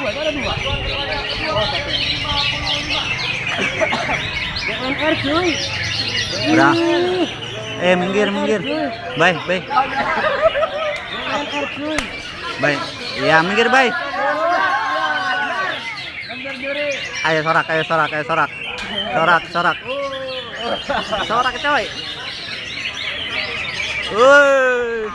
ada dua. DNR cuy. Udah. Minggir. Baik. DNR cuy. Baik. Ya, minggir, baik. Ayo sorak. Sorak coy. Woi.